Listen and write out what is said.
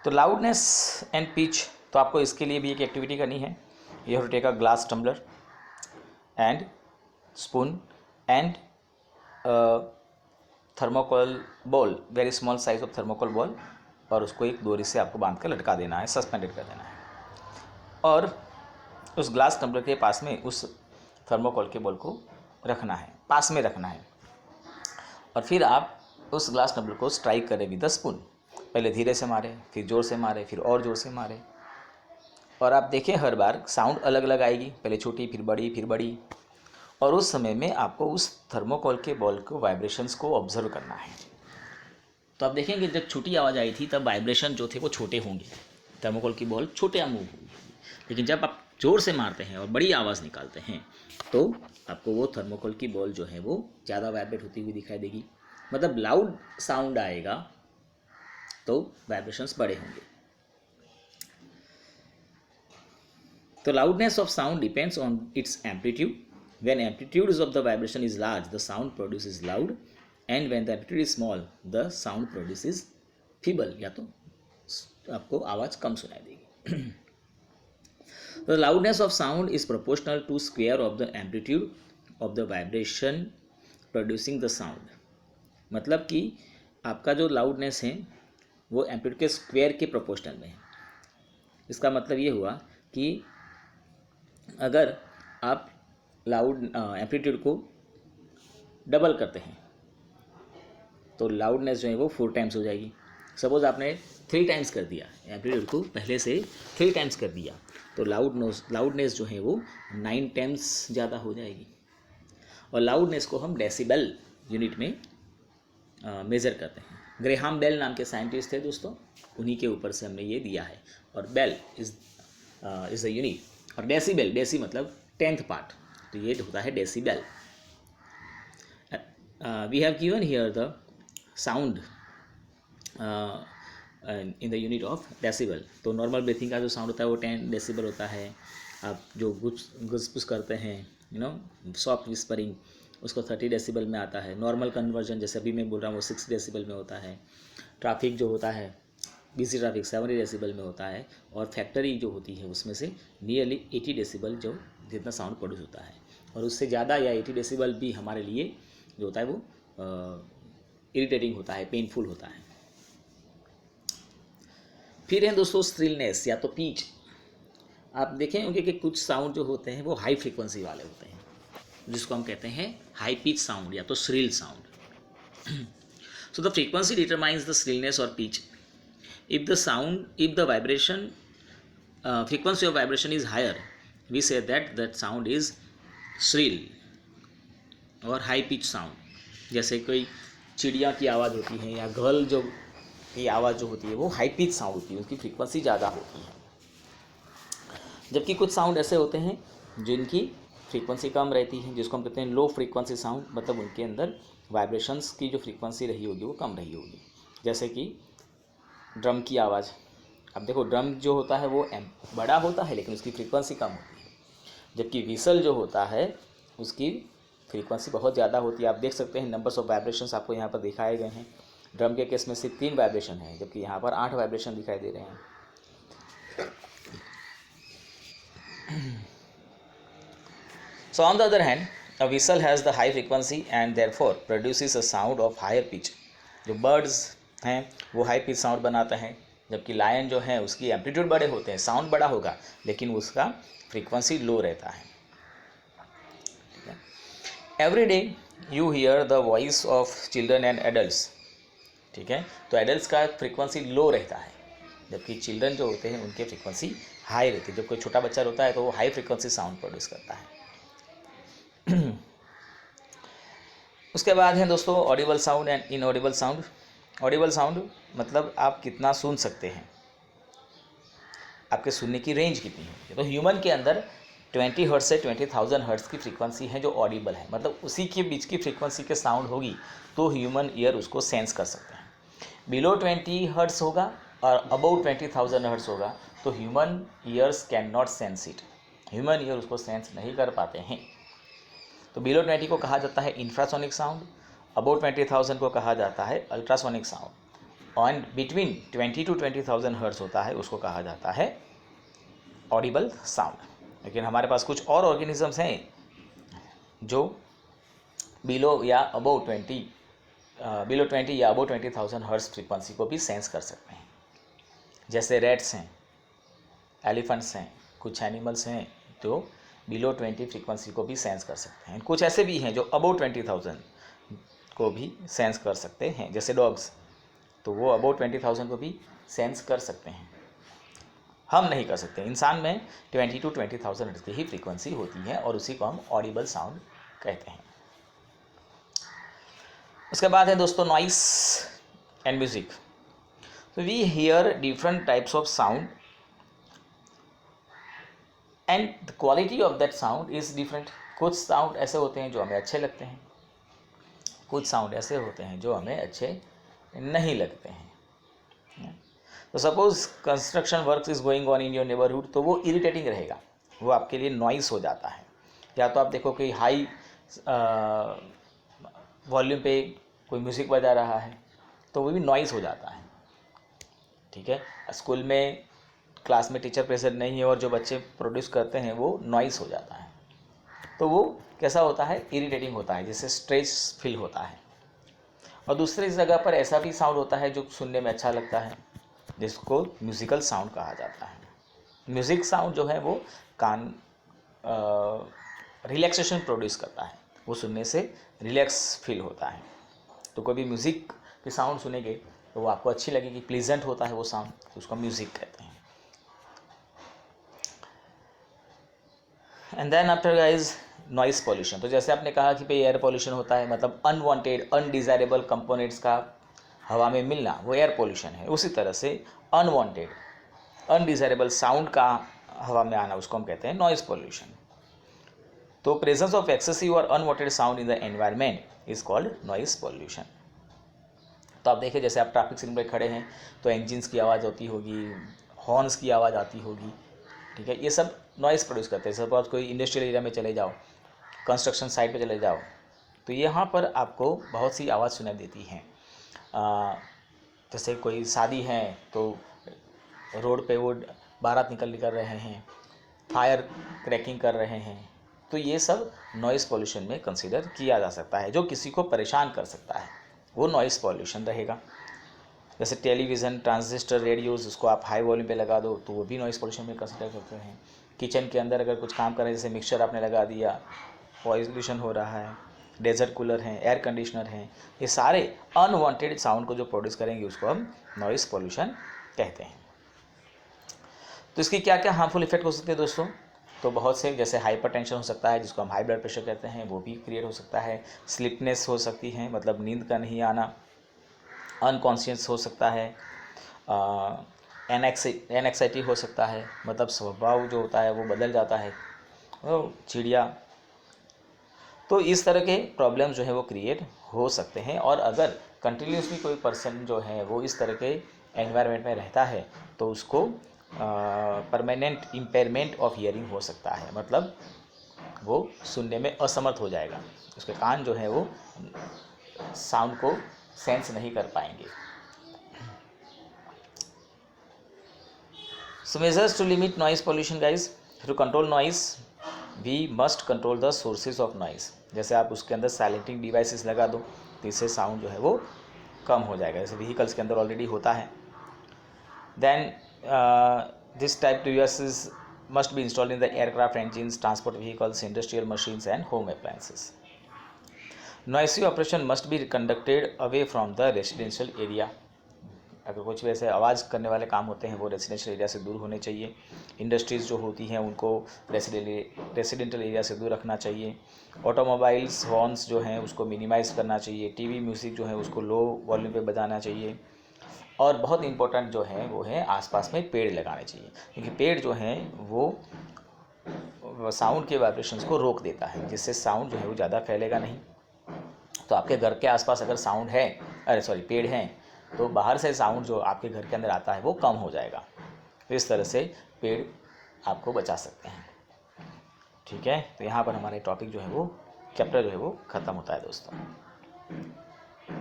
तो loudness and pitch, तो आपको इसके लिए भी एक एक्टिविटी करनी है. You have to take a glass tumbler and spoon and thermocol ball, very small size of thermocol ball, और उसको एक डोरी से आपको बांध कर लटका देना है, सस्पेंडेड कर देना है. और उस ग्लास टम्बलर के पास में उस थर्मोकोल के बॉल को रखना है, पास में रखना है. और फिर आप उस ग्लास टम्बलर को स्ट्राइक करें विद द स्पून. पहले धीरे से मारे, फिर ज़ोर से मारे, फिर और ज़ोर से मारे. और आप देखें हर बार साउंड अलग अलग आएगी, पहले छोटी फिर बड़ी फिर बड़ी. और उस समय में आपको उस थर्मोकोल के बॉल को वाइब्रेशंस को ऑब्जर्व करना है. तो आप देखेंगे जब छोटी आवाज़ आई थी तब वाइब्रेशन जो थे वो छोटे होंगे, थर्मोकोल की बॉल छोटे मूव होगी. लेकिन जब आप ज़ोर से मारते हैं और बड़ी आवाज़ निकालते हैं तो आपको वो थर्मोकोल की बॉल जो है वो ज़्यादा वाइब्रेट होती हुई दिखाई देगी. मतलब लाउड साउंड आएगा तो वाइब्रेशंस बड़े होंगे. तो loudness of sound depends on it's amplitude. When amplitude of the vibration is large the sound produces loud, and when the amplitude is small the sound produces feeble, या तो आपको आवाज़ कम सुनाई देगी. The loudness of sound is proportional to square of the amplitude of the vibration producing the sound. मतलब कि आपका जो लाउडनेस है वो एम्पलीट्यूड के स्क्वायर के प्रोपोर्शनल में है. इसका मतलब ये हुआ कि अगर आप लाउड एम्पलीट्यूड को डबल करते हैं तो लाउडनेस जो है वो 4 टाइम्स हो जाएगी. सपोज आपने 3 टाइम्स कर दिया, एम्पलीट्यूड को पहले से 3 टाइम्स कर दिया, तो लाउडनेस जो है वो 9 टाइम्स ज़्यादा हो जाएगी. और लाउडनेस को हम डेसिबल यूनिट में मेज़र करते हैं. ग्रेहाम बेल नाम के साइंटिस्ट थे दोस्तों, उन्हीं के ऊपर से हमने ये दिया है. और बेल इज़ द यूनिट. और डेसिबल, डेसी मतलब 10th पार्ट, तो ये होता है decibel. We have given here the sound in the unit of decibel. तो नॉर्मल ब्रीथिंग का जो साउंड होता है वो 10 डेसिबल होता है. आप जो गुस करते हैं, यू नो, सॉफ्ट विस्परिंग, उसको 30 डेसिबल में आता है. नॉर्मल कन्वर्जन जैसे अभी मैं बोल रहा हूँ वो 6 डेसिबल में होता है. ट्रैफिक जो होता है, बिजी ट्रैफिक 70 डेसिबल में होता है. और फैक्ट्री जो होती है उसमें से नियरली 80 डेसिबल जो जितना साउंड प्रोड्यूस होता है. और उससे ज़्यादा या 80 डेसिबल भी हमारे लिए जो होता है वो इरिटेटिंग होता है, पेनफुल होता है. फिर है दोस्तों स्ट्रिलनेस या तो पीच. आप देखें होंगे कि कुछ साउंड जो होते हैं वो हाई फ्रीक्वेंसी वाले होते हैं, जिसको हम कहते हैं हाई पिच साउंड या तो shrill sound. So the frequency determines the shrillness और pitch. If the vibration frequency of vibration is higher, we say that sound is shrill और high pitch sound. जैसे कोई चिड़िया की आवाज़ होती है या घल जो की आवाज़ जो होती है वो हाई पिच साउंड होती है, उसकी फ्रीक्वेंसी ज़्यादा होती है. जबकि कुछ साउंड ऐसे होते हैं जिनकी फ्रीक्वेंसी कम रहती है, जिसको हम कहते हैं लो फ्रीक्वेंसी साउंड. मतलब उनके अंदर वाइब्रेशंस की जो फ्रीक्वेंसी रही होगी वो कम रही होगी. जैसे कि ड्रम की आवाज़. अब देखो ड्रम जो होता है वो बड़ा होता है लेकिन उसकी फ्रीक्वेंसी कम होती है, जबकि विसल जो होता है उसकी फ्रीक्वेंसी बहुत ज़्यादा होती है. आप देख सकते हैं नंबर्स ऑफ वाइब्रेशंस आपको यहाँ पर दिखाए गए हैं. ड्रम के केस में सिर्फ 3 वाइब्रेशन है, जबकि यहाँ पर 8 वाइब्रेशन दिखाई दे रहे हैं. So on the other hand, a whistle has the high frequency and therefore produces a sound of higher pitch. जो बर्ड्स हैं वो हाई पिच साउंड बनाते हैं, जबकि लायन जो है उसकी एम्पलीट्यूड बड़े होते हैं, साउंड बड़ा होगा लेकिन उसका फ्रीक्वेंसी लो रहता है. Every day you here the voice of children and adults. ठीक है, तो एडल्ट्स का फ्रीक्वेंसी लो रहता है, जबकि चिल्ड्रन जो होते हैं उनके फ्रीक्वेंसी हाई रहती है. जब कोई छोटा बच्चा होता है तो वो हाई फ्रीक्वेंसी साउंड प्रोड्यूस करता है. उसके बाद है दोस्तों Audible sound and inaudible sound. Audible sound मतलब आप कितना सुन सकते हैं, आपके सुनने की रेंज कितनी है. तो ह्यूमन के अंदर 20 हर्ट्ज से 20,000 हर्ट्ज की फ्रीक्वेंसी है जो ऑडिबल है. मतलब उसी के बीच की फ्रीक्वेंसी के साउंड होगी तो ह्यूमन ईयर उसको सेंस कर सकते हैं. बिलो 20 हर्ट्ज होगा और अबाउट 20,000 हर्ट्ज होगा तो human ears can not sense it. Human ear उसको सेंस नहीं कर पाते हैं. तो बिलो 20 को कहा जाता है इंफ्रासोनिक साउंड, अबाउट 20,000 को कहा जाता है ultrasonic sound. On between 20 to 20,000 hertz होता है, उसको कहा जाता है ऑडिबल साउंड। लेकिन हमारे पास कुछ और ऑर्गेनिजम्स हैं जो बिलो या अबव 20 या अबव 20,000 हर्ट्ज फ्रीक्वेंसी को भी सेंस कर सकते हैं। जैसे रैट्स हैं, एलिफेंट्स हैं, कुछ एनिमल्स हैं जो बिलो 20 फ्रीक्वेंसी को भी सेंस कर सकते हैं। कुछ ऐसे भी हैं जो अबव 20,000 को भी सेंस कर सकते हैं, जैसे डॉग्स, तो वो अबव 20,000 को भी सेंस कर सकते हैं। हम नहीं कर सकते। इंसान में 20 to 20,000 हर्ट्ज की ही फ्रीक्वेंसी होती है और उसी को हम ऑडिबल साउंड कहते हैं। उसके बाद है दोस्तों नॉइस एंड म्यूजिक। तो we here different types of sound and the quality of that sound is different. कुछ साउंड ऐसे होते हैं जो हमें अच्छे लगते हैं, कुछ साउंड ऐसे होते हैं जो हमें अच्छे नहीं लगते हैं। तो suppose construction work is going on in your neighbourhood, तो वो इरिटेटिंग रहेगा, वो आपके लिए नॉइस हो जाता है। या तो आप देखो कि हाई वॉल्यूम पे कोई म्यूज़िक बजा रहा है तो वो भी नॉइस हो जाता है। ठीक है, स्कूल में क्लास में टीचर प्रेजेंट नहीं है और जो बच्चे प्रोड्यूस करते हैं वो नॉइस हो जाता है, तो वो कैसा होता है, इरिटेटिंग होता है, जिससे स्ट्रेस फील होता है। और दूसरी जगह पर ऐसा भी साउंड होता है जो सुनने में अच्छा लगता है, जिसको म्यूज़िकल साउंड कहा जाता है। म्यूज़िक साउंड जो है वो कान रिलैक्सेशन प्रोड्यूस करता है, वो सुनने से रिलैक्स फील होता है। तो कोई भी म्यूज़िक की साउंड सुनेंगे तो वो आपको अच्छी लगेगी, प्लीजेंट होता है वो साउंड, तो उसको म्यूज़िक कहते हैं। And then after guys noise pollution. तो जैसे आपने कहा कि भाई एयर पॉल्यूशन होता है, मतलब अनवांटेड अनडिज़ायरेबल कंपोनेंट्स का हवा में मिलना, वो एयर पॉल्यूशन है। उसी तरह से अनवांटेड अनडिज़ायरेबल साउंड का हवा में आना, उसको हम कहते हैं नॉइस पॉल्यूशन। तो प्रेजेंस ऑफ एक्सेसिव और unwanted sound in the environment is called noise pollution. तो आप देखिए, जैसे आप ट्रैफिक सिग्नल पर खड़े हैं तो इंजिन्स की आवाज़ होती होगी, हॉर्न्स की आवाज़ आती होगी। ठीक है, ये सब नॉइस प्रोड्यूस करते हैं। सपोज कोई इंडस्ट्रियल एरिया में चले जाओ, कंस्ट्रक्शन साइट पे चले जाओ, तो यहाँ पर आपको बहुत सी आवाज़ सुनाई देती हैं। जैसे कोई शादी है तो रोड पे वो बारात निकल रहे हैं, फायर क्रैकिंग कर रहे हैं, तो ये सब नॉइस पॉल्यूशन में कंसीडर किया जा सकता है। जो किसी को परेशान कर सकता है वो नॉइस पॉल्यूशन रहेगा। जैसे टेलीविज़न, ट्रांजिस्टर, रेडियोज़, उसको आप हाई वॉल्यूम पे लगा दो तो वो भी नॉइस पॉल्यूशन में कंसीडर करते हैं। किचन के अंदर अगर कुछ काम कर रहे हैं, जैसे मिक्सचर आपने लगा दिया, पॉल्यूशन हो रहा है। डेजर्ट कूलर हैं, एयर कंडीशनर हैं, ये सारे अनवांटेड साउंड को जो प्रोड्यूस करेंगे उसको हम नॉइस पॉल्यूशन कहते हैं। तो इसकी क्या क्या हार्मफुल इफेक्ट हो सकते हैं दोस्तों? तो बहुत से, जैसे हाइपरटेंशन हो सकता है, जिसको हम हाई ब्लड प्रेशर कहते हैं, वो भी क्रिएट हो सकता है। स्लीपनेस हो सकती है, मतलब नींद का नहीं आना। अनकॉन्शियस हो सकता है। एनएक्साइटी हो सकता है, मतलब स्वभाव जो होता है वो बदल जाता है, चिड़िया। तो इस तरह के प्रॉब्लम जो है वो क्रिएट हो सकते हैं। और अगर कंटिन्यूसली कोई पर्सन जो है वो इस तरह के एनवायरनमेंट में रहता है तो उसको परमानेंट इम्पेयरमेंट ऑफ हियरिंग हो सकता है, मतलब वो सुनने में असमर्थ हो जाएगा, उसके कान जो है वो साउंड को सेंस नहीं कर पाएंगे। So measures to limit noise pollution guys. To control noise we must control the sources of noise. जैसे आप उसके अंदर साइलेंटिंग डिवाइसेस लगा दो तो इससे साउंड जो है वो कम हो जाएगा, जैसे व्हीकल्स के अंदर ऑलरेडी होता है। Then this type devices must be installed in the aircraft engines, transport vehicles, industrial machines and home appliances. Noisy operation must be conducted away from the residential area. अगर कुछ वैसे आवाज़ करने वाले काम होते हैं वो रेसिडेंशियल एरिया से दूर होने चाहिए। इंडस्ट्रीज़ जो होती हैं उनको रेसिडेंटल एरिया से दूर रखना चाहिए। ऑटोमोबाइल्स हॉर्न्स जो हैं उसको मिनिमाइज़ करना चाहिए। टीवी म्यूज़िक जो है उसको लो वॉल्यूम पे बजाना चाहिए। और बहुत इंपॉर्टेंट जो है वो है आसपास में पेड़ लगाने चाहिए, क्योंकि पेड़ जो हैं वो साउंड के वाइब्रेशंस को रोक देता है, जिससे साउंड जो है वो ज़्यादा फैलेगा नहीं। तो आपके घर के आसपास अगर साउंड है, पेड़ हैं, तो बाहर से साउंड जो आपके घर के अंदर आता है वो कम हो जाएगा। तो इस तरह से पेड़ आपको बचा सकते हैं। ठीक है, तो यहाँ पर हमारे टॉपिक जो है वो चैप्टर जो है वो ख़त्म होता है दोस्तों।